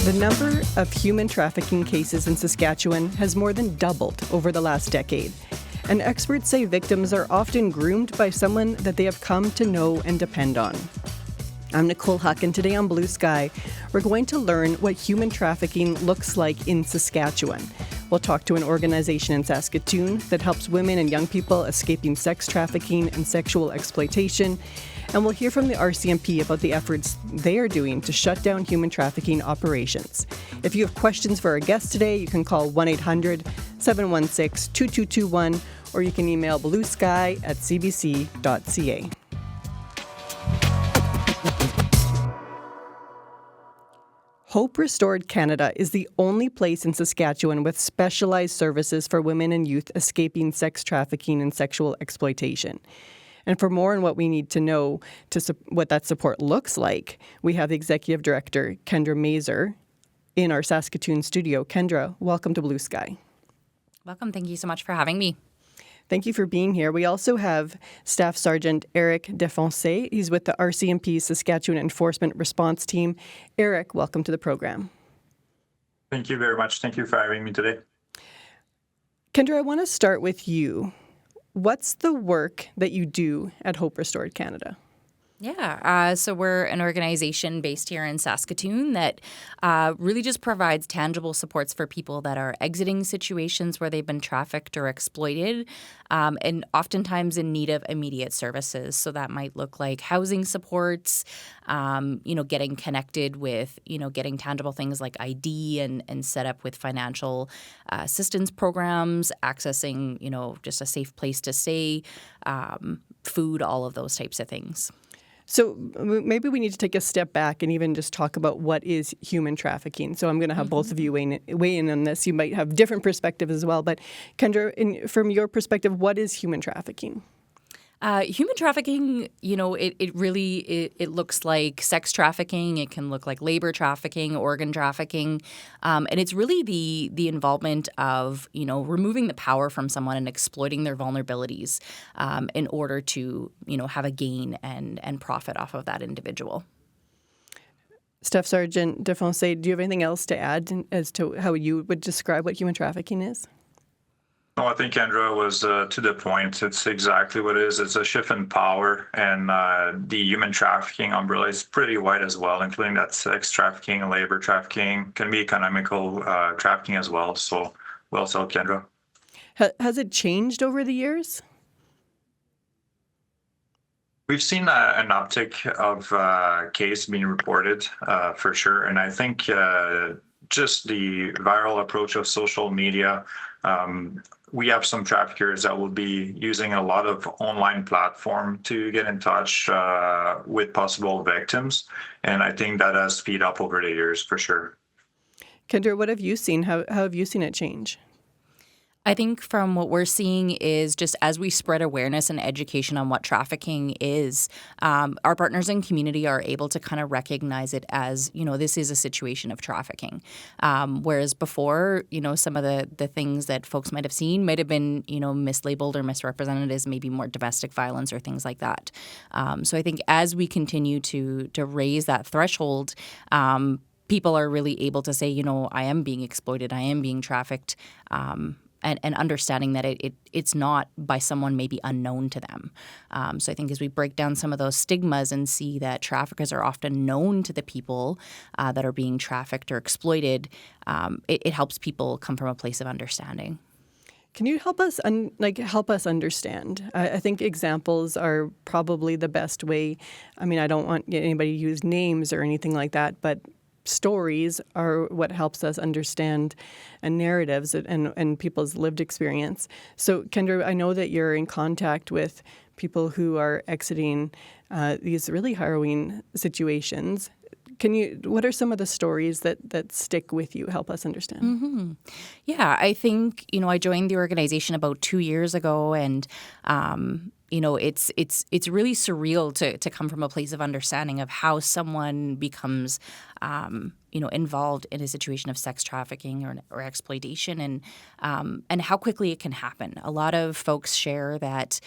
The number of human trafficking cases in Saskatchewan has more than doubled over the last decade. And experts say victims are often groomed by someone that they have come to know and depend on. I'm Nicole Huck, and today on Blue Sky, we're going to learn what human trafficking looks like in Saskatchewan. We'll talk to an organization in Saskatoon that helps women and young people escaping sex trafficking and sexual exploitation. And we'll hear from the RCMP about the efforts they are doing to shut down human trafficking operations. If you have questions for our guest today, you can call 1-800-716-2221, or you can email bluesky@cbc.ca. Hope Restored Canada is the only place in Saskatchewan with specialized services for women and youth escaping sex trafficking and sexual exploitation. And for more on what we need to know what that support looks like, we have the Executive Director, Kendra Mazer, in our Saskatoon studio. Kendra, welcome to Blue Sky. Welcome. Thank you so much for having me. Thank you for being here. We also have Staff Sergeant Eric Defoncé. He's with the RCMP Saskatchewan Enforcement Response Team. Eric, welcome to the program. Thank you very much. Thank you for having me today. Kendra, I want to start with you. What's the work that you do at Hope Restored Canada? Yeah, so we're an organization based here in Saskatoon that really just provides tangible supports for people that are exiting situations where they've been trafficked or exploited, and oftentimes in need of immediate services. So that might look like housing supports, getting connected with, getting tangible things like ID and set up with financial assistance programs, accessing, just a safe place to stay, food, all of those types of things. So maybe we need to take a step back and even just talk about what is human trafficking. So I'm going to have both of you weigh in on this. You might have different perspectives as well. But Kendra, from your perspective, what is human trafficking? Human trafficking, it really looks like sex trafficking. It can look like labor trafficking, organ trafficking. And it's really the involvement of, removing the power from someone and exploiting their vulnerabilities in order to, have a gain and profit off of that individual. Staff Sergeant Defoncé, do you have anything else to add as to how you would describe what human trafficking is? No, I think Kendra was to the point. It's exactly what it is. It's a shift in power, and the human trafficking umbrella is pretty wide as well, including that sex trafficking and labor trafficking, can be economical trafficking as well. So well said, Kendra. Has it changed over the years? We've seen an uptick of cases being reported for sure, and I think just the viral approach of social media. We have some traffickers that will be using a lot of online platform to get in touch with possible victims. And I think that has speed up over the years for sure. Kendra, what have you seen? How have you seen it change? I think from what we're seeing is just as we spread awareness and education on what trafficking is, our partners in community are able to kind of recognize it as, this is a situation of trafficking. Whereas before, some of the things that folks might have seen might have been, mislabeled or misrepresented as maybe more domestic violence or things like that. So I think as we continue to raise that threshold, people are really able to say, I am being exploited, I am being trafficked, and understanding that it's not by someone maybe unknown to them. So I think as we break down some of those stigmas and see that traffickers are often known to the people that are being trafficked or exploited, it helps people come from a place of understanding. Can you help us understand? I think examples are probably the best way. I mean, I don't want anybody to use names or anything like that, but stories are what helps us understand narratives and people's lived experience. So, Kendra, I know that you're in contact with people who are exiting these really harrowing situations. What are some of the stories that stick with you? Help us understand. Mm-hmm. Yeah, I think, I joined the organization about 2 years ago, and it's really surreal to come from a place of understanding of how someone becomes involved in a situation of sex trafficking or exploitation, and how quickly it can happen. A lot of folks share that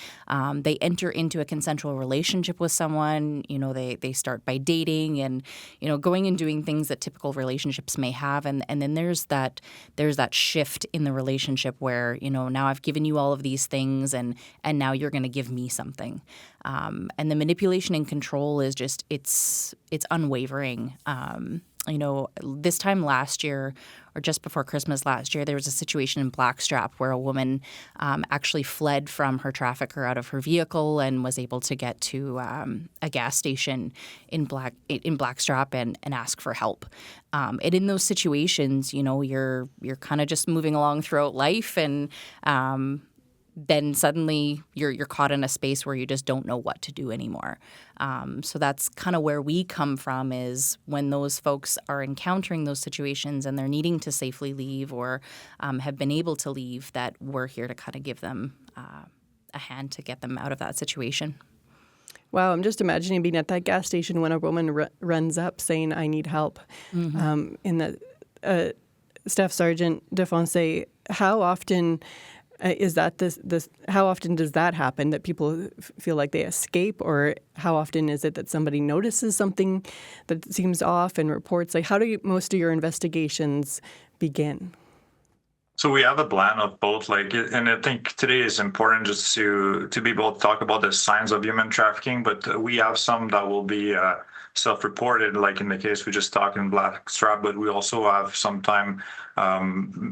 they enter into a consensual relationship with someone. They start by dating and going and doing things that typical relationships may have, and then there's that shift in the relationship where now I've given you all of these things, and now you're going to give me something. And the manipulation and control is just it's unwavering. This time last year, or just before Christmas last year, there was a situation in Blackstrap where a woman actually fled from her trafficker out of her vehicle and was able to get to a gas station in Blackstrap and ask for help. And in those situations, you're kind of just moving along throughout life, and then suddenly you're caught in a space where you just don't know what to do anymore. So that's kind of where we come from, is when those folks are encountering those situations and they're needing to safely leave or have been able to leave, that we're here to kind of give them a hand to get them out of that situation. Wow, I'm just imagining being at that gas station when a woman runs up saying, "I need help." Mm-hmm. In the Staff Sergeant Defonse, how often is that this? How often does that happen, that people feel like they escape, or how often is it that somebody notices something that seems off and reports? Like, how do most of your investigations begin? So we have a blend of both, and I think today is important just to be able to talk about the signs of human trafficking, but we have some that will be self-reported, like in the case we just talked in Blackstrap, but we also have sometime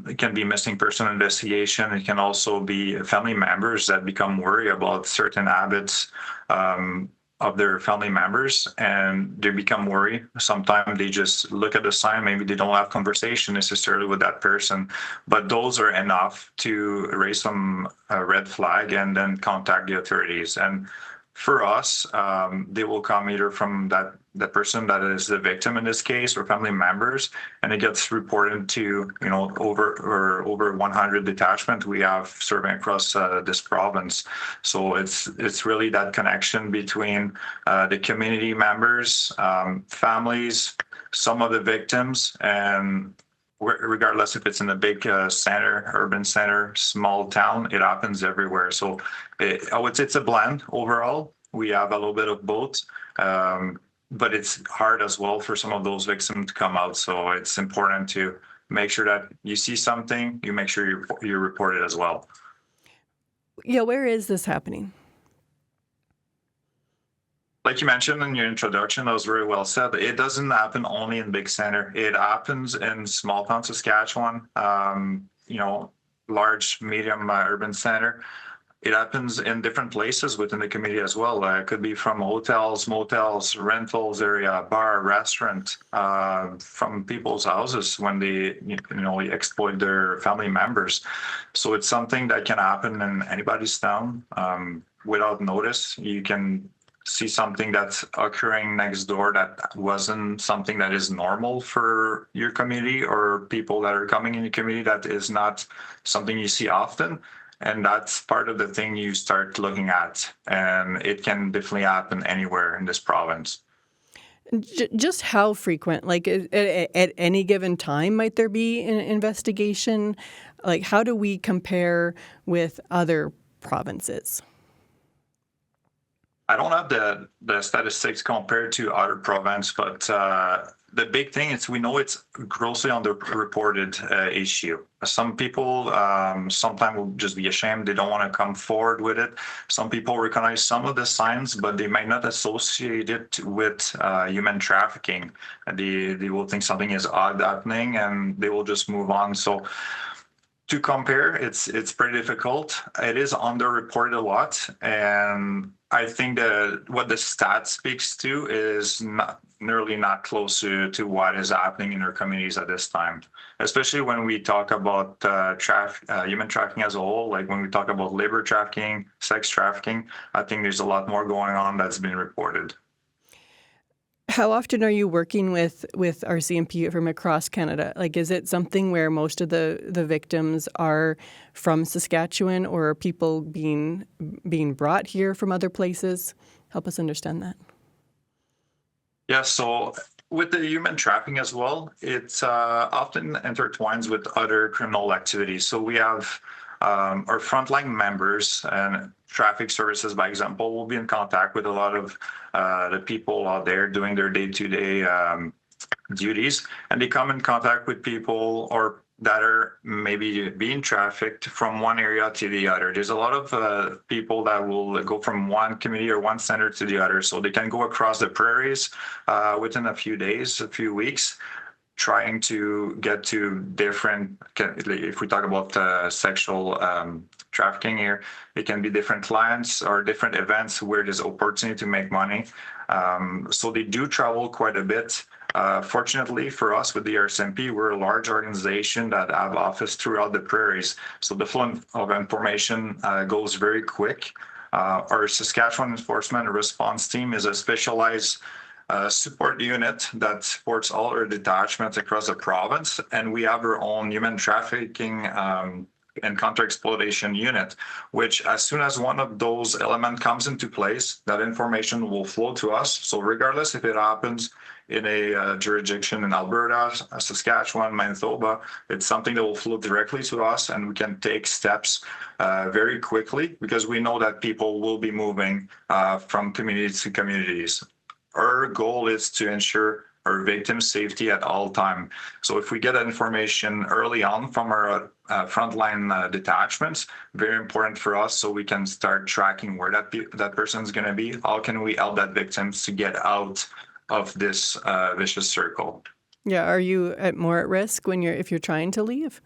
it can be missing person investigation. It can also be family members that become worried about certain habits of their family members, and they become worried. Sometimes they just look at the sign, maybe they don't have conversation necessarily with that person, but those are enough to raise some red flag and then contact the authorities. And for us, they will come either from that person that is the victim in this case, or family members, and it gets reported to over 100 detachment we have serving across this province. So it's really that connection between the community members, families, some of the victims, and regardless if it's in a big center, urban center, small town, it happens everywhere. So I would say it's a blend overall. We have a little bit of both, but it's hard as well for some of those victims to come out. So it's important to make sure that you see something, you make sure you report it as well. Yeah, where is this happening? Like you mentioned in your introduction, that was very well said. It doesn't happen only in big center. It happens in small town Saskatchewan, large, medium urban center. It happens in different places within the community as well. It could be from hotels, motels, rentals area, bar, restaurant, from people's houses when they exploit their family members. So it's something that can happen in anybody's town without notice. You can see something that's occurring next door that wasn't something that is normal for your community, or people that are coming in your community that is not something you see often. And that's part of the thing you start looking at. And it can definitely happen anywhere in this province. Just how frequent, like at any given time, might there be an investigation? Like, how do we compare with other provinces? I don't have the statistics compared to other provinces, but the big thing is we know it's grossly underreported issue. Some people sometimes will just be ashamed. They don't want to come forward with it. Some people recognize some of the signs, but they might not associate it with human trafficking. They will think something is odd happening, and they will just move on. So to compare, it's pretty difficult. It is underreported a lot, and I think that what the stat speaks to is not close to what is happening in our communities at this time, especially when we talk about human trafficking as a whole. Like when we talk about labor trafficking, sex trafficking, I think there's a lot more going on that's been reported. How often are you working with RCMP from across Canada? Like, is it something where most of the victims are from Saskatchewan, or are people being brought here from other places? Help us understand that. Yeah, so With the human trafficking as well, it's often intertwines with other criminal activities. So we have our frontline members and traffic services, by example, will be in contact with a lot of the people out there doing their day-to-day duties, and they come in contact with people or that are maybe being trafficked from one area to the other. There's a lot of people that will go from one community or one center to the other, so they can go across the prairies within a few days, a few weeks, trying to get to different, if we talk about sexual trafficking here, it can be different clients or different events where there's opportunity to make money. So they do travel quite a bit. Fortunately for us with the RCMP, we're a large organization that have office throughout the prairies. So the flow of information goes very quick. Our Saskatchewan Enforcement Response Team is a specialized support unit that supports all our detachments across the province. And we have our own human trafficking and counter-exploitation unit, which as soon as one of those elements comes into place, that information will flow to us. So regardless if it happens in a jurisdiction in Alberta, Saskatchewan, Manitoba, it's something that will flow directly to us, and we can take steps very quickly because we know that people will be moving from communities to communities. Our goal is to ensure our victims' safety at all time. So if we get that information early on from our frontline detachments, very important for us so we can start tracking where that person's going to be. How can we help that victims to get out of this vicious circle? Yeah, are you more at risk if you're trying to leave?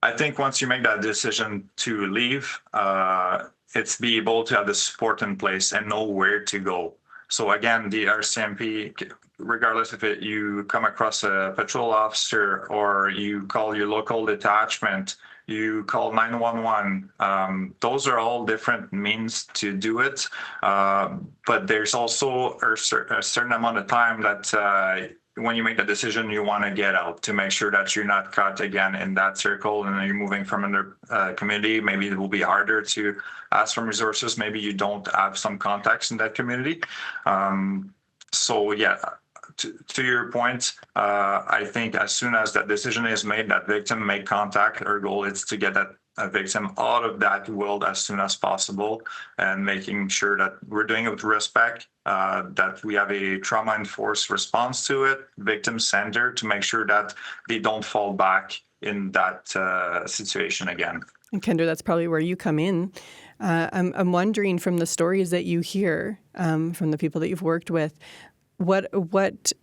I think once you make that decision to leave, it's be able to have the support in place and know where to go. So again, the RCMP, regardless if you come across a patrol officer or you call your local detachment, you call 911. Those are all different means to do it. But there's also a certain amount of time that when you make the decision, you want to get out to make sure that you're not caught again in that circle and you're moving from another community. Maybe it will be harder to ask for resources. Maybe you don't have some contacts in that community. So yeah, to your point, I think as soon as that decision is made, that victim make contact, our goal is to get that victim out of that world as soon as possible and making sure that we're doing it with respect, that we have a trauma-enforced response to it, victim-centered, to make sure that they don't fall back in that situation again. And Kendra, that's probably where you come in. I'm wondering from the stories that you hear from the people that you've worked with,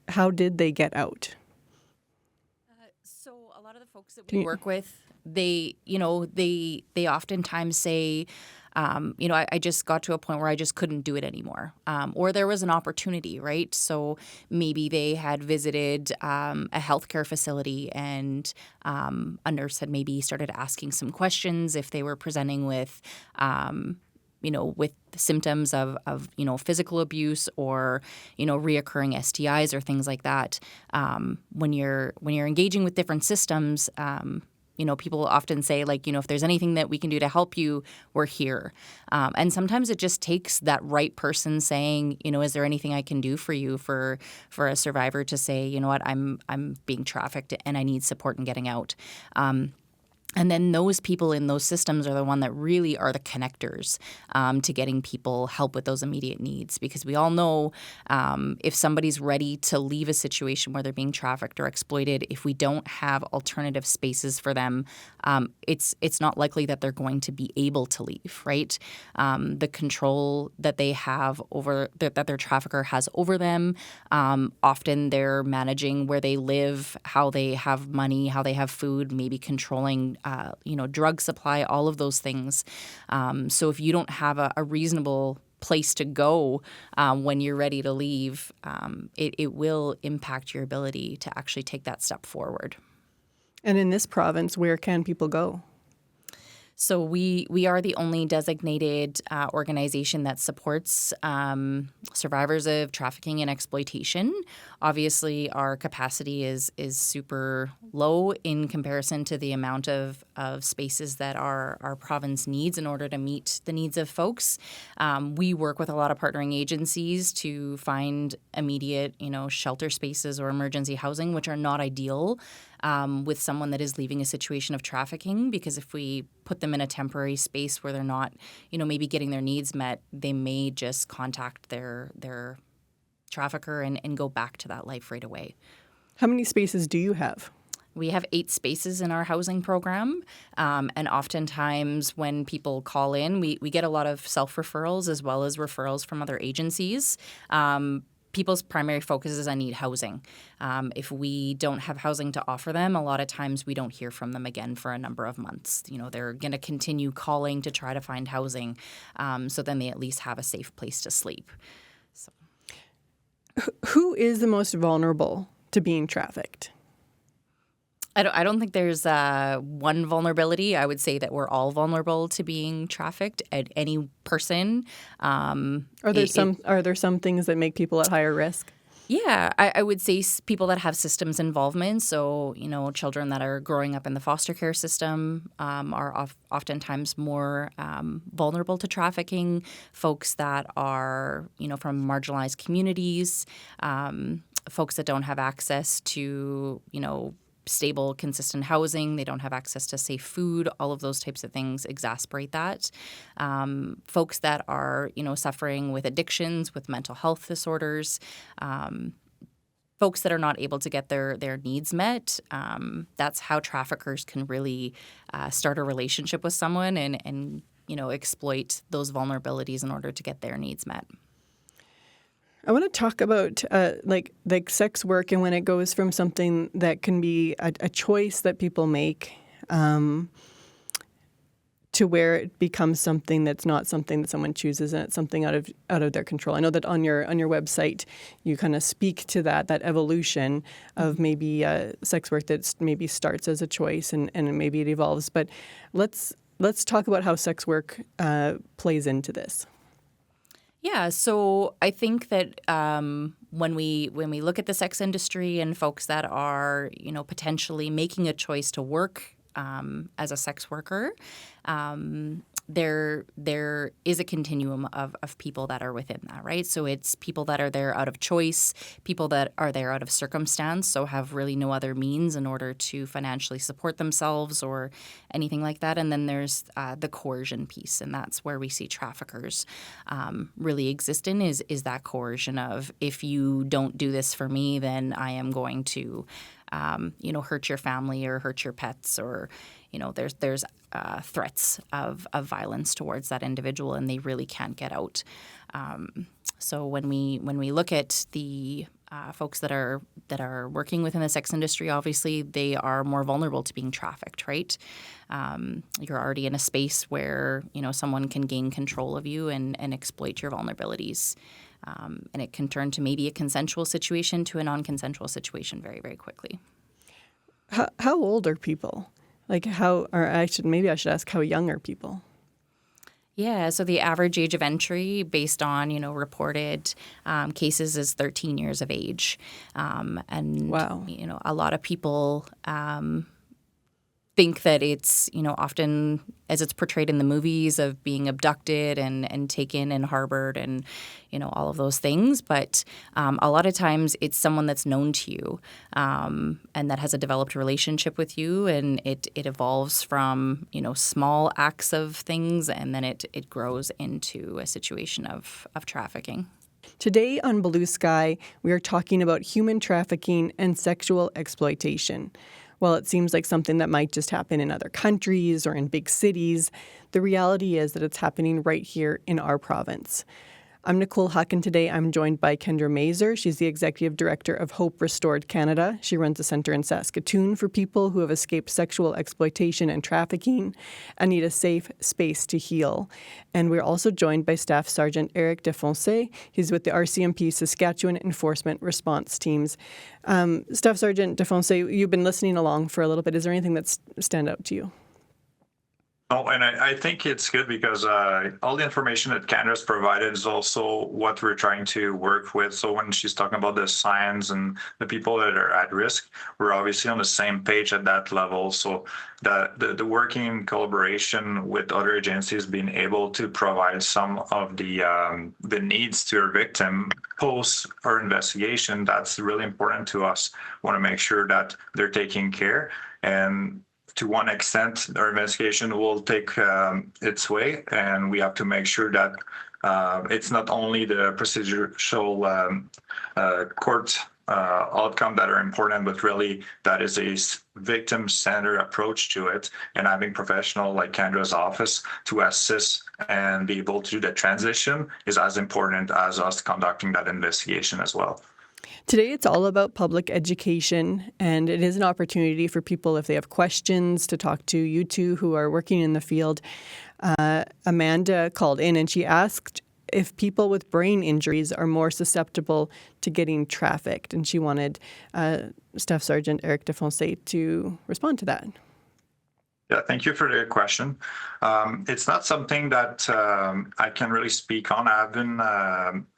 how did they get out? So a lot of the folks that we work with, they oftentimes say, I just got to a point where I just couldn't do it anymore. Or there was an opportunity, right? So maybe they had visited a healthcare facility and a nurse had maybe started asking some questions if they were presenting with with symptoms of physical abuse or, reoccurring STIs or things like that. When you're engaging with different systems, people often say, if there's anything that we can do to help you, we're here. And sometimes it just takes that right person saying, is there anything I can do for you, for a survivor to say, you know what, I'm being trafficked and I need support in getting out. And then those people in those systems are the one that really are the connectors to getting people help with those immediate needs. Because we all know if somebody's ready to leave a situation where they're being trafficked or exploited, if we don't have alternative spaces for them, it's not likely that they're going to be able to leave, right? The control that they have that their trafficker has over them, often they're managing where they live, how they have money, how they have food, maybe controlling drug supply, all of those things. So if you don't have a reasonable place to go when you're ready to leave, it will impact your ability to actually take that step forward. And in this province, where can people go? So we are the only designated organization that supports survivors of trafficking and exploitation. Obviously, our capacity is super low in comparison to the amount of spaces that our province needs in order to meet the needs of folks. We work with a lot of partnering agencies to find immediate, shelter spaces or emergency housing, which are not ideal with someone that is leaving a situation of trafficking, because if we put them in a temporary space where they're not, maybe getting their needs met, they may just contact their trafficker and go back to that life right away. How many spaces do you have? We have 8 spaces in our housing program, and oftentimes when people call in, we get a lot of self-referrals as well as referrals from other agencies. People's primary focus is I need housing. If we don't have housing to offer them, a lot of times we don't hear from them again for a number of months. They're going to continue calling to try to find housing, so then they at least have a safe place to sleep. So. Who is the most vulnerable to being trafficked? I don't think there's one vulnerability. I would say that we're all vulnerable to being trafficked at any person. Are there some things that make people at higher risk? Yeah, I would say people that have systems involvement. So, children that are growing up in the foster care system are oftentimes more vulnerable to trafficking. Folks that are, from marginalized communities, folks that don't have access to, stable, consistent housing. They don't have access to safe food. All of those types of things exacerbate that. Folks that are, suffering with addictions, with mental health disorders, folks that are not able to get their needs met. That's how traffickers can really start a relationship with someone and exploit those vulnerabilities in order to get their needs met. I want to talk about like sex work and when it goes from something that can be a choice that people make to where it becomes something that's not something that someone chooses and it's something out of their control. I know that on your website you kind of speak to that evolution of maybe sex work that maybe starts as a choice and maybe it evolves. But let's talk about how sex work plays into this. Yeah, so I think that when we look at the sex industry and folks that are, potentially making a choice to work as a sex worker, there is a continuum of people that are within that, right? So it's people that are there out of choice, people that are there out of circumstance, so have really no other means in order to financially support themselves or anything like that. And then there's the coercion piece, and that's where we see traffickers really exist in is that coercion of, if you don't do this for me, then I am going to hurt your family or hurt your pets, or there's threats of violence towards that individual, and they really can't get out. So when we look at the folks that are working within the sex industry, obviously they are more vulnerable to being trafficked, right? You're already in a space where someone can gain control of you and exploit your vulnerabilities. And it can turn to maybe a consensual situation to a non-consensual situation very, very quickly. How old are people? Maybe I should ask, how young are people? Yeah, so the average age of entry based on, reported cases is 13 years of age. And, wow. A lot of people think that it's, often as it's portrayed in the movies of being abducted and taken and harbored and, all of those things. But a lot of times it's someone that's known to you and that has a developed relationship with you. And it evolves from, small acts of things, and then it grows into a situation of trafficking. Today on Blue Sky, we are talking about human trafficking and sexual exploitation. While it seems like something that might just happen in other countries or in big cities, the reality is that it's happening right here in our province. I'm Nicole Huck, and today I'm joined by Kendra Mazer. She's the Executive Director of Hope Restored Canada. She runs a centre in Saskatoon for people who have escaped sexual exploitation and trafficking and need a safe space to heal. And we're also joined by Staff Sergeant Eric Defonse. He's with the RCMP Saskatchewan Enforcement Response Teams. Staff Sergeant Defonse, you've been listening along for a little bit. Is there anything that stand out to you? Oh, and I think it's good because all the information that Canada's provided is also what we're trying to work with. So when she's talking about the signs and the people that are at risk, we're obviously on the same page at that level. So the working in collaboration with other agencies, being able to provide some of the needs to a victim post our investigation, that's really important to us. We want to make sure that they're taking care. And to one extent, our investigation will take its way, and we have to make sure that it's not only the procedural court outcome that are important, but really that is a victim-centered approach to it, and having professional like Kendra's office to assist and be able to do the transition is as important as us conducting that investigation as well. Today, it's all about public education, and it is an opportunity for people, if they have questions, to talk to you two who are working in the field. Amanda called in and she asked if people with brain injuries are more susceptible to getting trafficked, and she wanted Staff Sergeant Eric Defoncé to respond to that. Yeah, thank you for the question. It's not something that I can really speak on. I haven't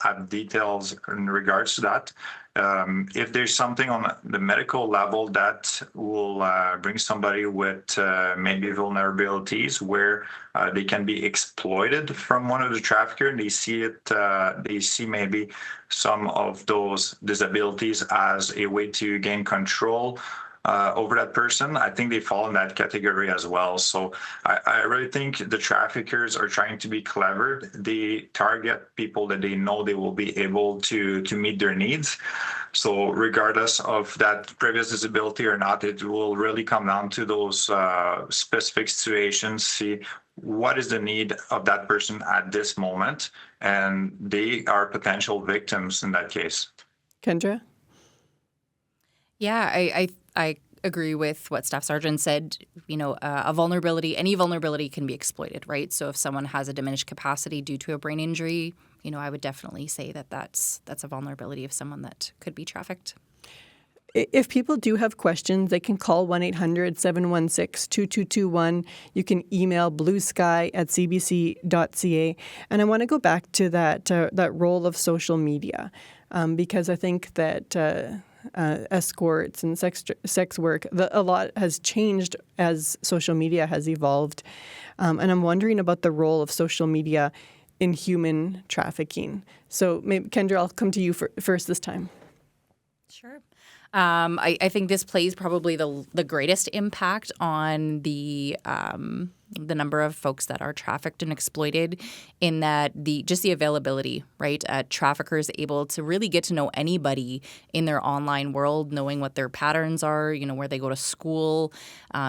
had details in regards to that. If there's something on the medical level that will bring somebody with maybe vulnerabilities where they can be exploited from one of the traffickers, they see it, they see maybe some of those disabilities as a way to gain control over that person, I think they fall in that category as well. So I really think the traffickers are trying to be clever. They target people that they know they will be able to meet their needs. So regardless of that previous disability or not, it will really come down to those specific situations, see what is the need of that person at this moment, and they are potential victims in that case. Kendra? Yeah, I agree with what Staff Sergeant said. You know, a vulnerability, any vulnerability can be exploited, right? So if someone has a diminished capacity due to a brain injury, you know, I would definitely say that that's a vulnerability of someone that could be trafficked. If people do have questions, they can call 1-800-716-2221. You can email bluesky@cbc.ca. And I want to go back to that role of social media, because I think that escorts and sex work, a lot has changed as social media has evolved. And I'm wondering about the role of social media in human trafficking. So maybe, Kendra, I'll come to you first this time. Sure. I think this plays probably the greatest impact on the number of folks that are trafficked and exploited, in that the availability, right? Traffickers able to really get to know anybody in their online world, knowing what their patterns are, you know, where they go to school,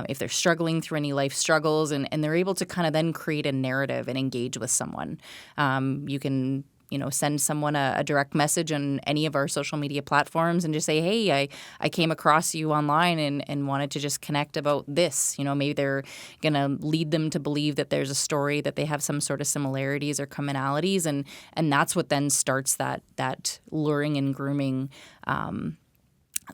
if they're struggling through any life struggles, and they're able to kind of then create a narrative and engage with someone. You can send someone a direct message on any of our social media platforms and just say, hey, I came across you online and wanted to just connect about this. You know, maybe they're going to lead them to believe that there's a story, that they have some sort of similarities or commonalities. And that's what then starts that luring and grooming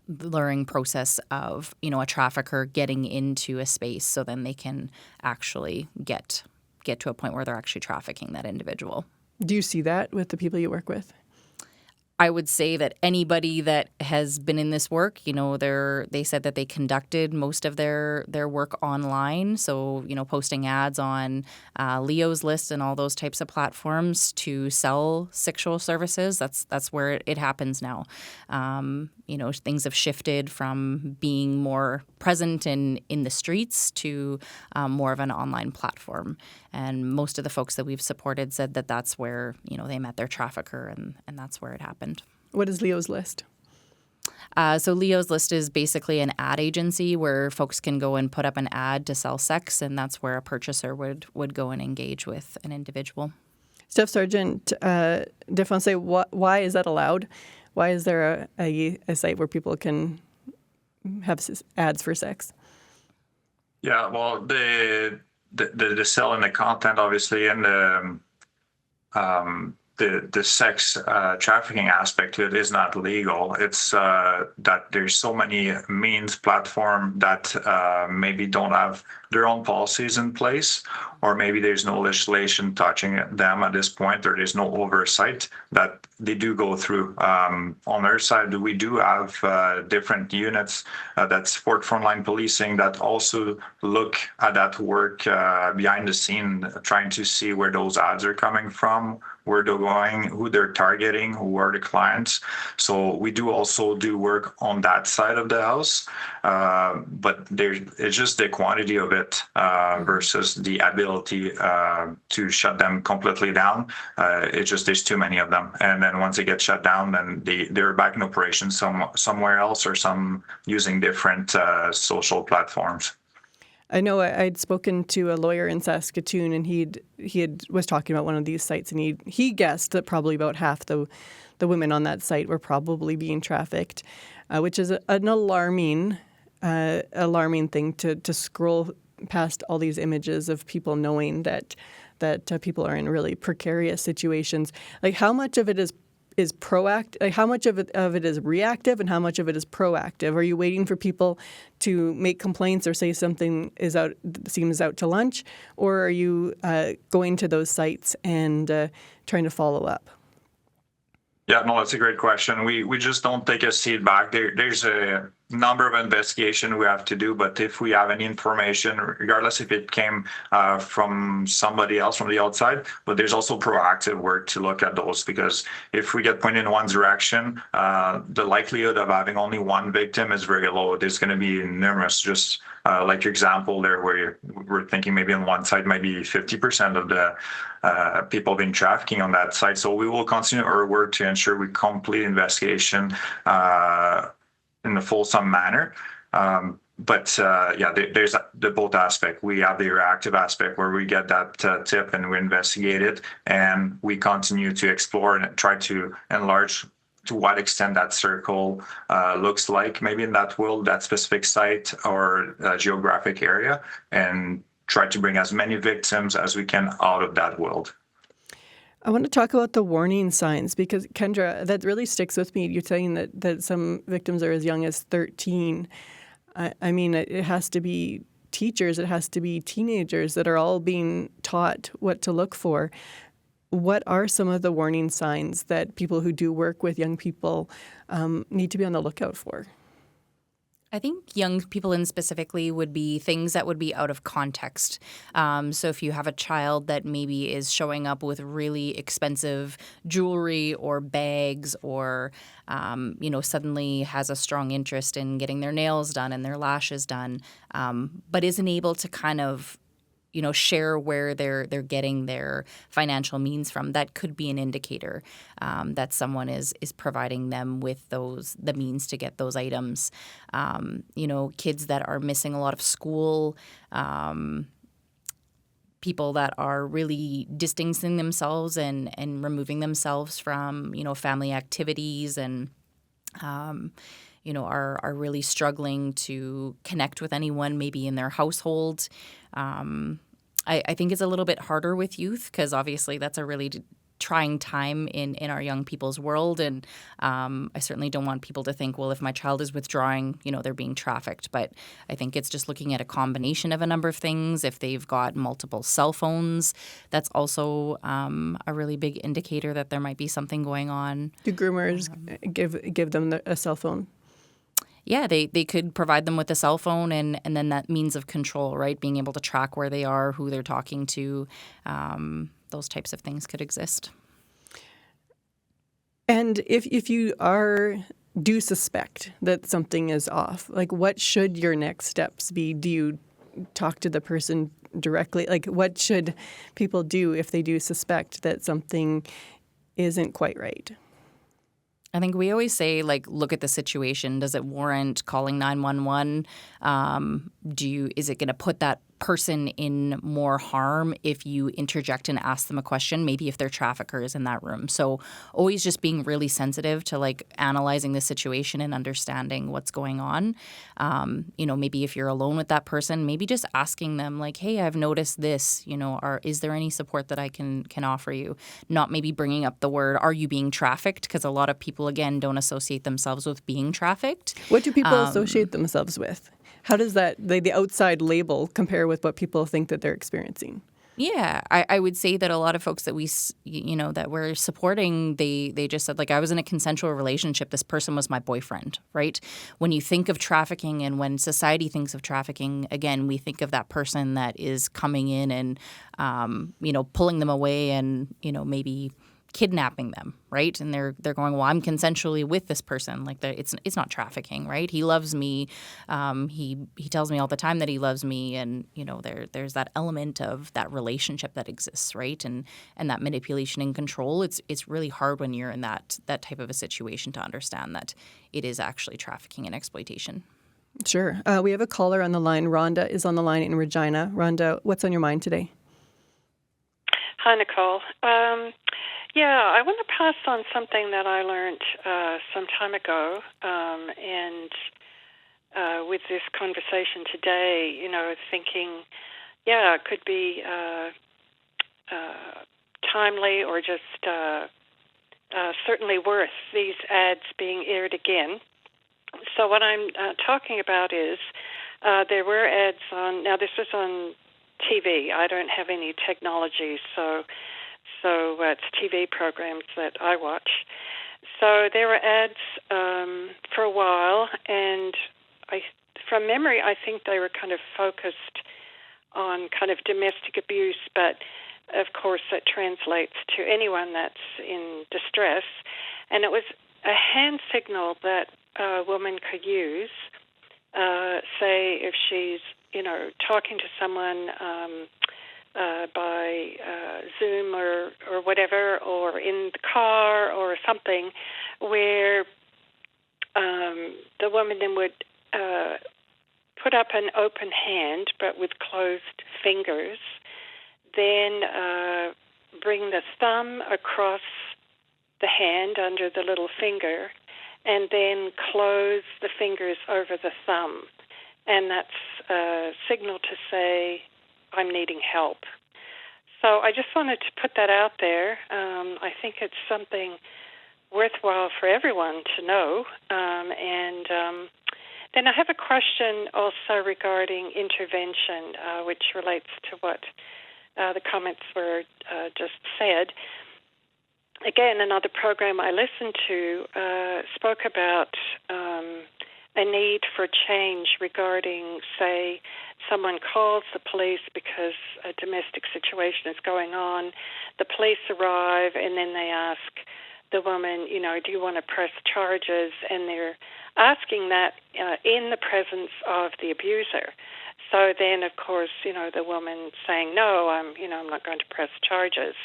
luring process of, you know, a trafficker getting into a space so then they can actually get to a point where they're actually trafficking that individual. Do you see that with the people you work with? I would say that anybody that has been in this work, you know, they said that they conducted most of their work online. So, you know, posting ads on Leo's List and all those types of platforms to sell sexual services. That's where it happens now. You know, things have shifted from being more present in the streets to more of an online platform. And most of the folks that we've supported said that that's where, you know, they met their trafficker, and that's where it happened. What is Leo's List? So Leo's List is basically an ad agency where folks can go and put up an ad to sell sex, and that's where a purchaser would go and engage with an individual. Staff Sergeant Defoncé, why is that allowed? Why is there a site where people can have ads for sex? Yeah, well, the sell and the content, obviously, and the sex trafficking aspect to it is not legal. It's that there's so many means platform that maybe don't have their own policies in place, or maybe there's no legislation touching them at this point, or there's no oversight that they do go through. On our side, we do have different units that support frontline policing that also look at that work behind the scene, trying to see where those ads are coming from, where they're going, who they're targeting, who are the clients. So we do also do work on that side of the house, but it's just the quantity of it versus the ability to shut them completely down. It's just there's too many of them, and then once they get shut down, then they're back in operation somewhere else, or some using different social platforms. I know I'd spoken to a lawyer in Saskatoon, and he was talking about one of these sites, and he guessed that probably about half the women on that site were probably being trafficked, which is an alarming thing to scroll past all these images of people knowing that people are in really precarious situations. Like, how much of it is proactive? Like, how much of it is reactive, and how much of it is proactive? Are you waiting for people to make complaints or say something seems out to lunch, or are you going to those sites and trying to follow up? Yeah, no, that's a great question. We just don't take a seat back. There's a number of investigations we have to do, but if we have any information, regardless if it came from somebody else from the outside, but there's also proactive work to look at those, because if we get pointed in one direction, the likelihood of having only one victim is very low. There's going to be numerous, just like your example there, where we're thinking maybe on one side might be 50% of the people being trafficking on that side. So we will continue our work to ensure we complete investigation in a fulsome manner. But there's the both aspect. We have the reactive aspect where we get that tip and we investigate it, and we continue to explore and try to enlarge to what extent that circle looks like, maybe in that world, that specific site or geographic area, and try to bring as many victims as we can out of that world. I want to talk about the warning signs, because, Kendra, that really sticks with me. You're saying that some victims are as young as 13. I mean, it has to be teachers, it has to be teenagers that are all being taught what to look for. What are some of the warning signs that people who do work with young people need to be on the lookout for? I think young people in specifically would be things that would be out of context. So if you have a child that maybe is showing up with really expensive jewelry or bags, or suddenly has a strong interest in getting their nails done and their lashes done, but isn't able to kind of share where they're getting their financial means from, that could be an indicator that someone is providing them with the means to get those items. Kids that are missing a lot of school, people that are really distancing themselves and removing themselves from family activities, and are really struggling to connect with anyone maybe in their household. I think it's a little bit harder with youth, because obviously that's a really trying time in our young people's world. And I certainly don't want people to think, well, if my child is withdrawing, they're being trafficked. But I think it's just looking at a combination of a number of things. If they've got multiple cell phones, that's also a really big indicator that there might be something going on. Do groomers give them a cell phone? Yeah, they could provide them with a cell phone and then that means of control, right? Being able to track where they are, who they're talking to, those types of things could exist. And if you do suspect that something is off, like, what should your next steps be? Do you talk to the person directly? Like, what should people do if they do suspect that something isn't quite right? I think we always say, look at the situation. Does it warrant calling 911? is it going to put that person in more harm if you interject and ask them a question, maybe if their trafficker is in that room. So always just being really sensitive to like analyzing the situation and understanding what's going on. Maybe if you're alone with that person, maybe just asking them like, hey, I've noticed this, is there any support that I can offer you? Not maybe bringing up the word, are you being trafficked? Because a lot of people, again, don't associate themselves with being trafficked. What do people associate themselves with? How does that, the outside label compare with what people think that they're experiencing? Yeah, I would say that a lot of folks that that we're supporting, they just said, like, I was in a consensual relationship. This person was my boyfriend, right? When you think of trafficking and when society thinks of trafficking, again, we think of that person that is coming in and, pulling them away and, maybe kidnapping them, right? And they're going, well, I'm consensually with this person. Like, it's not trafficking, right? He loves me. He tells me all the time that he loves me, and there's that element of that relationship that exists, right? And that manipulation and control. It's really hard when you're in that type of a situation to understand that it is actually trafficking and exploitation. Sure. We have a caller on the line. Rhonda is on the line in Regina. Rhonda, what's on your mind today? Hi, Nicole. I want to pass on something that I learned some time ago, and with this conversation today, thinking, it could be timely or just certainly worth these ads being aired again. So what I'm talking about is there were ads on, now this was on TV. I don't have any technology, so it's TV programs that I watch. So there were ads for a while, and from memory, I think they were kind of focused on kind of domestic abuse, but of course that translates to anyone that's in distress. And it was a hand signal that a woman could use, say if she's, talking to someone by Zoom or whatever, or in the car or something, where the woman then would put up an open hand but with closed fingers, then bring the thumb across the hand under the little finger, and then close the fingers over the thumb. And that's a signal to say, I'm needing help. So I just wanted to put that out there. I think it's something worthwhile for everyone to know. Then I have a question also regarding intervention, which relates to what the comments were just said. Again, another program I listened to spoke about a need for change regarding, say, someone calls the police because a domestic situation is going on. The police arrive, and then they ask the woman, do you want to press charges? And they're asking that in the presence of the abuser. So then, of course, the woman saying, no, I'm not going to press charges,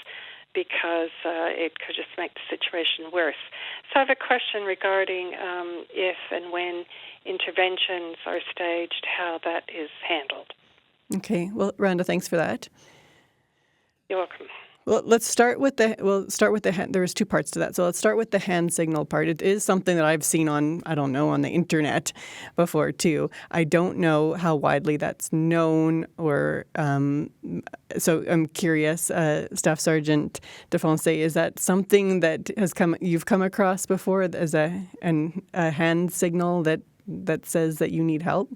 because it could just make the situation worse. So I have a question regarding if and when interventions are staged, how that is handled. Okay. Well, Rhonda, thanks for that. You're welcome. Well, let's start with the hand. There's two parts to that. So let's start with the hand signal part. It is something that I've seen on the internet before too. I don't know how widely that's known, or so I'm curious, Staff Sergeant Defonse, is that something that you've come across before as a hand signal that says that you need help?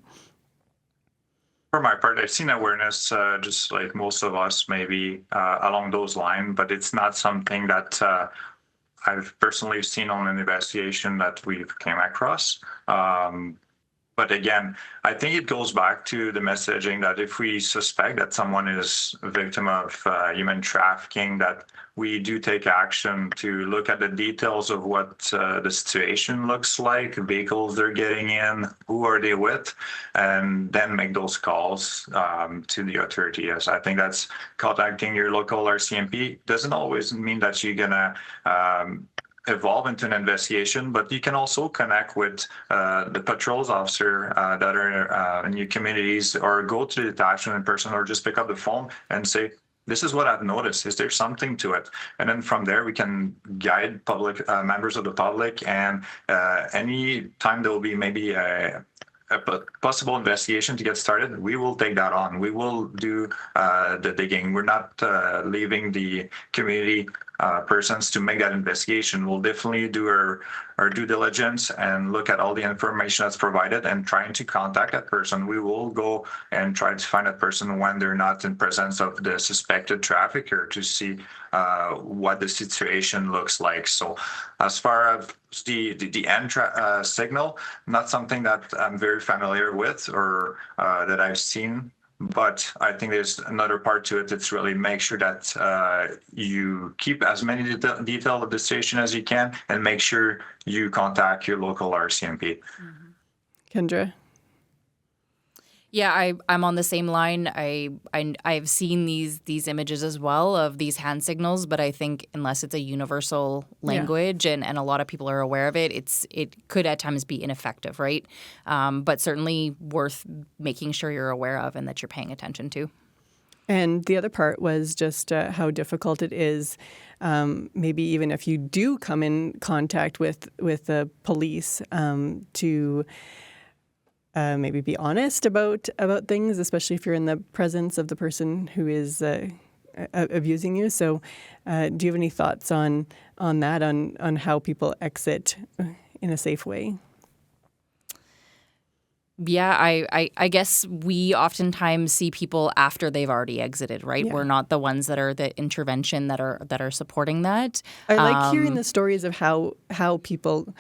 For my part, I've seen awareness, just like most of us, maybe along those lines, but it's not something that I've personally seen on an investigation that we've came across. But again, I think it goes back to the messaging that if we suspect that someone is a victim of human trafficking, that we do take action to look at the details of what the situation looks like, vehicles they're getting in, who are they with, and then make those calls to the authorities. I think that's contacting your local RCMP. Doesn't always mean that you're gonna evolve into an investigation, but you can also connect with the patrols officer that are in your communities, or go to the detachment in person, or just pick up the phone and say, this is what I've noticed. Is there something to it? And then from there, we can guide public members of the public. And any time there will be maybe a possible investigation to get started, we will take that on. We will do the digging. We're not leaving the community persons to make that investigation. We'll definitely do our due diligence and look at all the information that's provided and trying to contact that person. We will go and try to find that person when they're not in presence of the suspected trafficker, to see what the situation looks like. So as far as the end signal, not something that I'm very familiar with, or that I've seen. But I think there's another part to it. It's really make sure that you keep as many detail of the station as you can, and make sure you contact your local RCMP. Kendra? Yeah, I'm on the same line. I've seen these images as well of these hand signals, but I think unless it's a universal language and a lot of people are aware of it, it could at times be ineffective, right? But certainly worth making sure you're aware of and that you're paying attention to. And the other part was just how difficult it is, maybe even if you do come in contact with the police, to maybe be honest about things, especially if you're in the presence of the person who is abusing you. So do you have any thoughts on that, on how people exit in a safe way? Yeah, I guess we oftentimes see people after they've already exited, right? Yeah. We're not the ones that are the intervention that are supporting that. I like hearing the stories of how people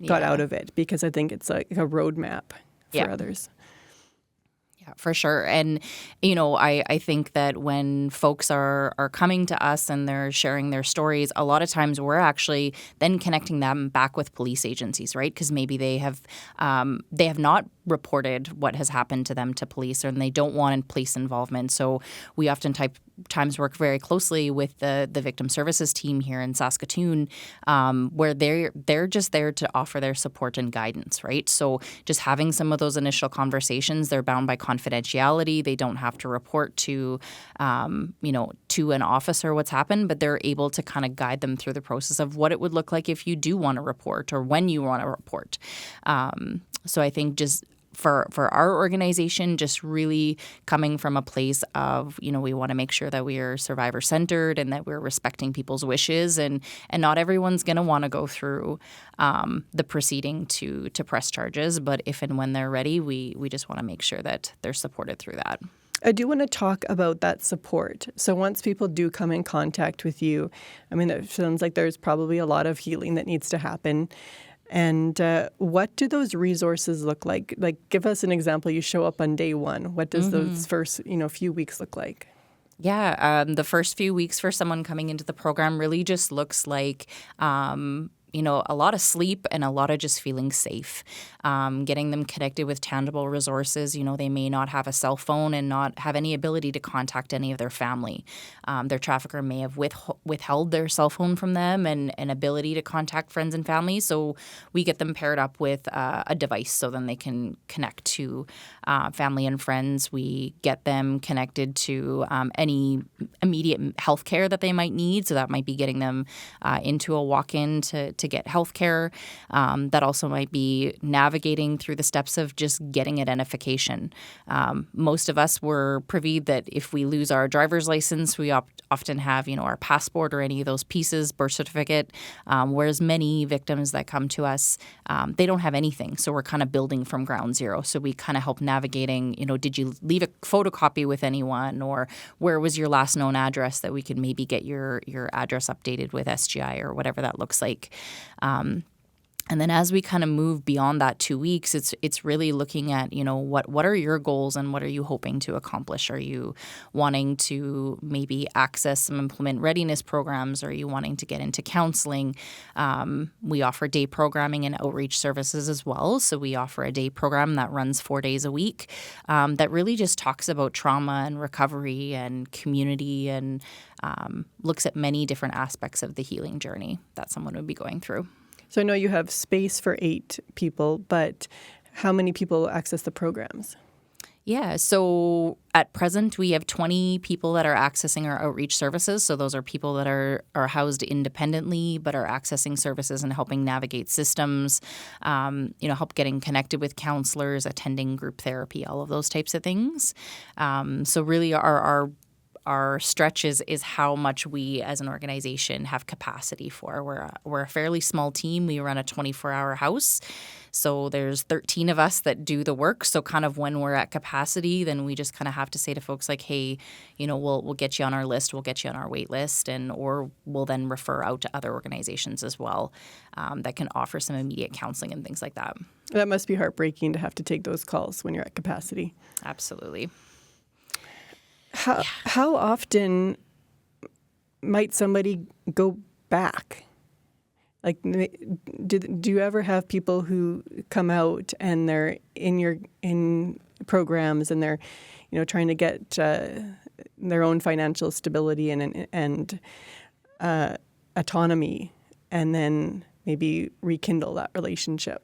got out of it, because I think it's like a roadmap for others. Yeah, for sure. And, I think that when folks are coming to us and they're sharing their stories, a lot of times we're actually then connecting them back with police agencies, right? Because maybe they have not reported what has happened to them to police, and they don't want police involvement. So we oftentimes work very closely with the victim services team here in Saskatoon, where they're just there to offer their support and guidance, right? So just having some of those initial conversations, they're bound by confidentiality. They don't have to report to an officer what's happened, but they're able to kind of guide them through the process of what it would look like if you do want to report, or when you want to report. So I think just for our organization, just really coming from a place of, we want to make sure that we are survivor-centered and that we're respecting people's wishes, and not everyone's going to want to go through the proceeding to press charges. But if and when they're ready, we just want to make sure that they're supported through that. I do want to talk about that support. So once people do come in contact with you, I mean, it sounds like there's probably a lot of healing that needs to happen. And what do those resources look like? Like, give us an example. You show up on day one. What does those first, few weeks look like? Yeah, the first few weeks for someone coming into the program really just looks like a lot of sleep and a lot of just feeling safe, getting them connected with tangible resources. They may not have a cell phone and not have any ability to contact any of their family. Their trafficker may have withheld their cell phone from them and an ability to contact friends and family. So we get them paired up with a device so then they can connect to family and friends. We get them connected to any immediate health care that they might need. So that might be getting them into a walk-in to get health care. That also might be navigating through the steps of just getting identification. Most of us were privy that if we lose our driver's license, we often have, our passport or any of those pieces, birth certificate, whereas many victims that come to us, they don't have anything. So we're kind of building from ground zero. So we kind of help navigating, did you leave a photocopy with anyone, or where was your last known address that we could maybe get your address updated with SGI or whatever that looks like. And then as we kind of move beyond that 2 weeks, it's really looking at, what are your goals and what are you hoping to accomplish? Are you wanting to maybe access some employment readiness programs? Are you wanting to get into counseling? We offer day programming and outreach services as well. So we offer a day program that runs 4 days a week that really just talks about trauma and recovery and community and looks at many different aspects of the healing journey that someone would be going through. So I know you have space for 8 people, but how many people access the programs? Yeah, so at present we have 20 people that are accessing our outreach services. So those are people that are housed independently but are accessing services and helping navigate systems, help getting connected with counselors, attending group therapy, all of those types of things. So really our stretch is how much we as an organization have capacity for. We're a fairly small team. We run a 24-hour house. So there's 13 of us that do the work. So kind of when we're at capacity, then we just kind of have to say to folks like, hey, we'll get you on our list, we'll get you on our wait list, or we'll then refer out to other organizations as well that can offer some immediate counseling and things like that. That must be heartbreaking to have to take those calls when you're at capacity. Absolutely. How often might somebody go back? Like, do you ever have people who come out and they're in programs and they're, trying to get their own financial stability and autonomy, and then maybe rekindle that relationship?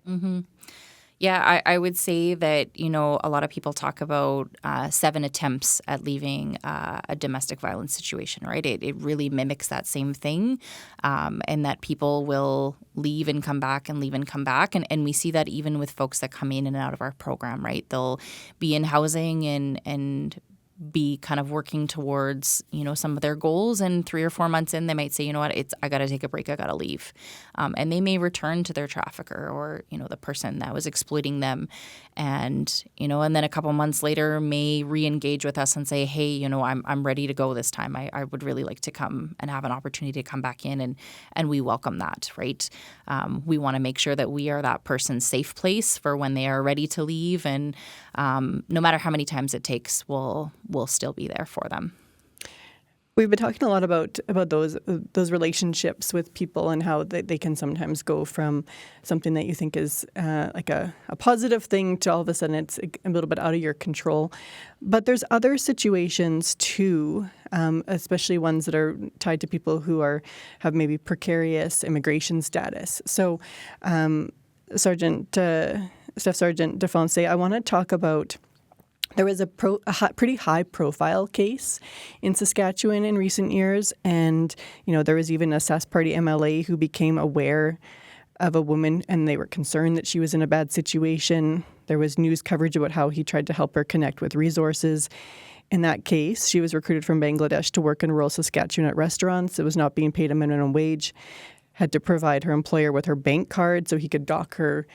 Mm-hmm. Yeah, I would say that, a lot of people talk about 7 attempts at leaving a domestic violence situation, right? It really mimics that same thing, and that people will leave and come back and leave and come back. And we see that even with folks that come in and out of our program, right? They'll be in housing and be kind of working towards, some of their goals. And 3 or 4 months in, they might say, you know what, I got to take a break. I got to leave. And they may return to their trafficker or, the person that was exploiting them. And, and then a couple months later may re-engage with us and say, hey, I'm ready to go this time. I would really like to come and have an opportunity to come back in. And we welcome that, right? We want to make sure that we are that person's safe place for when they are ready to leave. And no matter how many times it takes, we'll still be there for them. We've been talking a lot about those relationships with people and how they can sometimes go from something that you think is like a positive thing to all of a sudden it's a little bit out of your control. But there's other situations too, especially ones that are tied to people who have maybe precarious immigration status. So, Staff Sergeant Defonse, I want to talk about. There was a pretty high-profile case in Saskatchewan in recent years, and there was even a Sask Party MLA who became aware of a woman, and they were concerned that she was in a bad situation. There was news coverage about how he tried to help her connect with resources. In that case, she was recruited from Bangladesh to work in rural Saskatchewan at restaurants. It was not being paid a minimum wage. Had to provide her employer with her bank card so he could dock her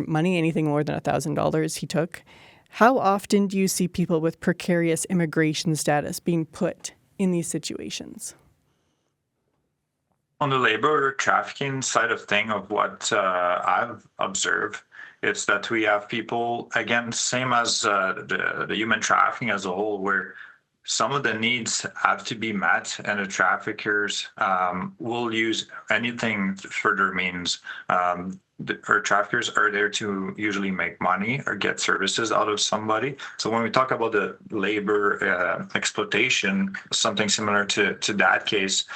money. Anything more than $1,000 he took. How often do you see people with precarious immigration status being put in these situations? On the labor trafficking side of thing, of what I've observed, it's that we have people, again, same as the human trafficking as a whole, where some of the needs have to be met, and the traffickers will use anything for their means. Our traffickers are there to usually make money or get services out of somebody. So when we talk about the labor exploitation, something similar to that case,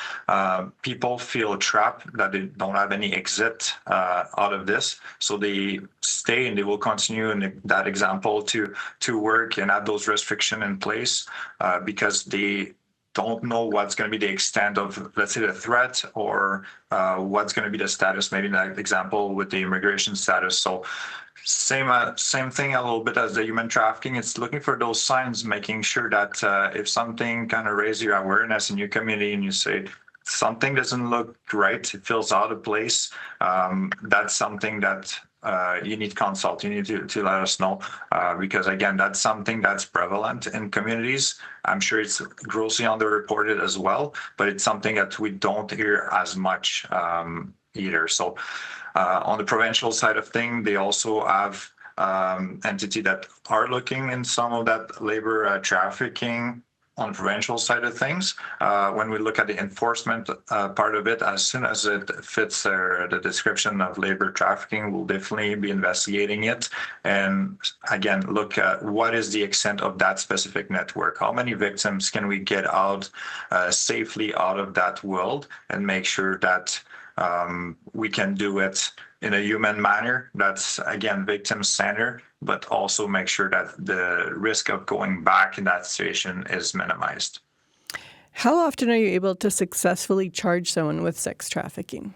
people feel trapped, that they don't have any exit out of this. So they stay and they will continue in that example to work and have those restrictions in place because they don't know what's going to be the extent of, let's say, the threat or what's going to be the status, maybe in that example with the immigration status. So same thing a little bit as the human trafficking. It's looking for those signs, making sure that if something kind of raises your awareness in your community and you say, something doesn't look right, it feels out of place, that's something that you need to consult. You need to let us know because, again, that's something that's prevalent in communities. I'm sure it's grossly underreported as well, but it's something that we don't hear as much either. So On the provincial side of things, they also have entity that are looking in some of that labor trafficking on the provincial side of things. When we look at the enforcement part of it, as soon as it fits the description of labor trafficking, we'll definitely be investigating it. And again, look at what is the extent of that specific network. How many victims can we get out safely out of that world, and make sure that we can do it in a human manner that's, again, victim-centered, but also make sure that the risk of going back in that situation is minimized. How often are you able to successfully charge someone with sex trafficking?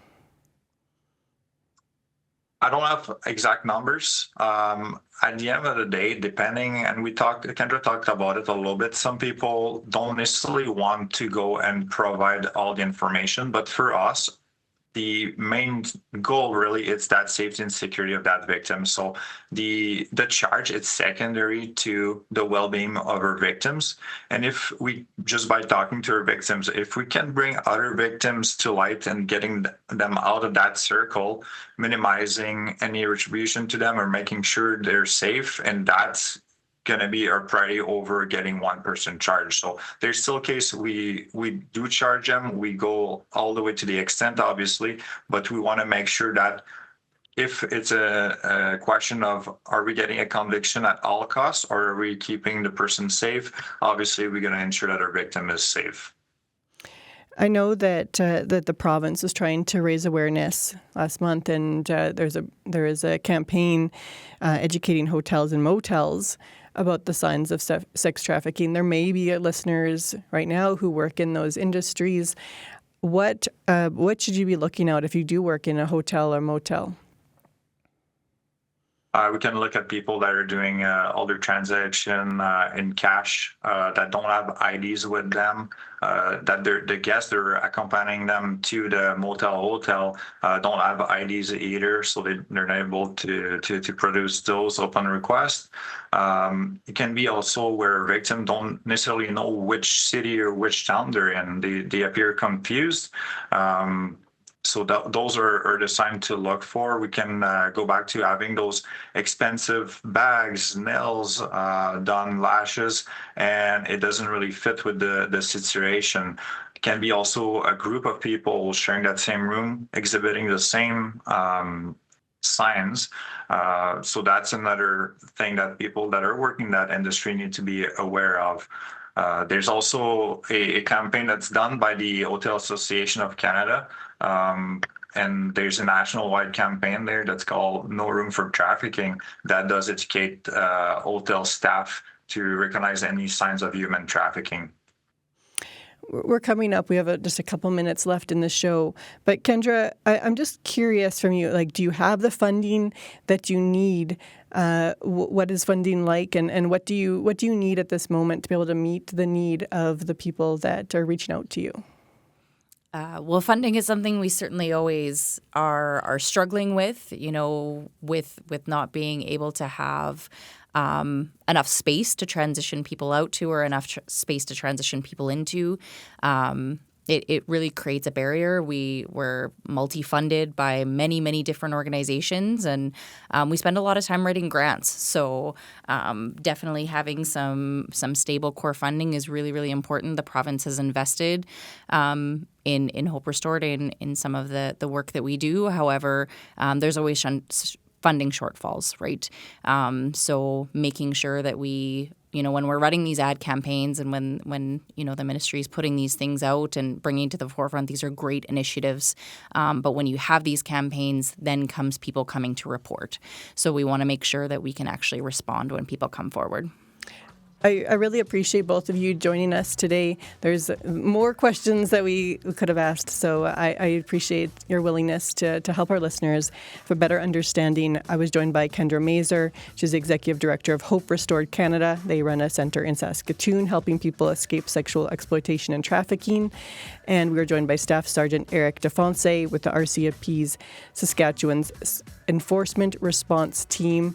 I don't have exact numbers. At the end of the day, depending, and Kendra talked about it a little bit, some people don't necessarily want to go and provide all the information, but for us, the main goal really is that safety and security of that victim. So the charge is secondary to the well-being of our victims. And if we, just by talking to our victims, if we can bring other victims to light and getting them out of that circle, minimizing any retribution to them or making sure they're safe, and that's going to be our priority over getting one person charged. So there's still a case we do charge them. We go all the way to the extent, obviously, but we want to make sure that if it's a question of are we getting a conviction at all costs, or are we keeping the person safe, obviously we're going to ensure that our victim is safe. I know that that the province is trying to raise awareness last month, and there is a campaign educating hotels and motels about the signs of sex trafficking. There may be listeners right now who work in those industries. What should you be looking out if you do work in a hotel or motel? We can look at people that are doing all their transaction in cash, that don't have IDs with them, that the guests that are accompanying them to the motel hotel don't have IDs either, so they're not able to produce those upon request. It can be also where victims don't necessarily know which city or which town they're in. They appear confused. So those are the signs to look for. We can go back to having those expensive bags, nails, done lashes, and it doesn't really fit with the situation. It can be also a group of people sharing that same room, exhibiting the same signs. So that's another thing that people that are working in that industry need to be aware of. There's also a campaign that's done by the Hotel Association of Canada, and there's a national-wide campaign there that's called No Room for Trafficking that does educate hotel staff to recognize any signs of human trafficking. We're coming up. We have just a couple minutes left in the show. But Kendra, I'm just curious from you, like, do you have the funding that you need? What is funding like, and what do you need at this moment to be able to meet the need of the people that are reaching out to you? Well, funding is something we certainly always are struggling with, with not being able to have enough space to transition people out to, or enough space to transition people into. It really creates a barrier. We're multi-funded by many, many different organizations, and we spend a lot of time writing grants. So definitely having some stable core funding is really, really important. The province has invested in Hope Restored in some of the work that we do. However, there's always funding shortfalls, right? So making sure that we, when we're running these ad campaigns and when the ministry is putting these things out and bringing to the forefront, these are great initiatives. But when you have these campaigns, then comes people coming to report. So we want to make sure that we can actually respond when people come forward. I really appreciate both of you joining us today. There's more questions that we could have asked, so I appreciate your willingness to help our listeners for better understanding. I was joined by Kendra Mazur. She's the Executive Director of Hope Restored Canada. They run a centre in Saskatoon helping people escape sexual exploitation and trafficking. And we were joined by Staff Sergeant Eric Defonse with the RCMP's Saskatchewan's Enforcement Response Team.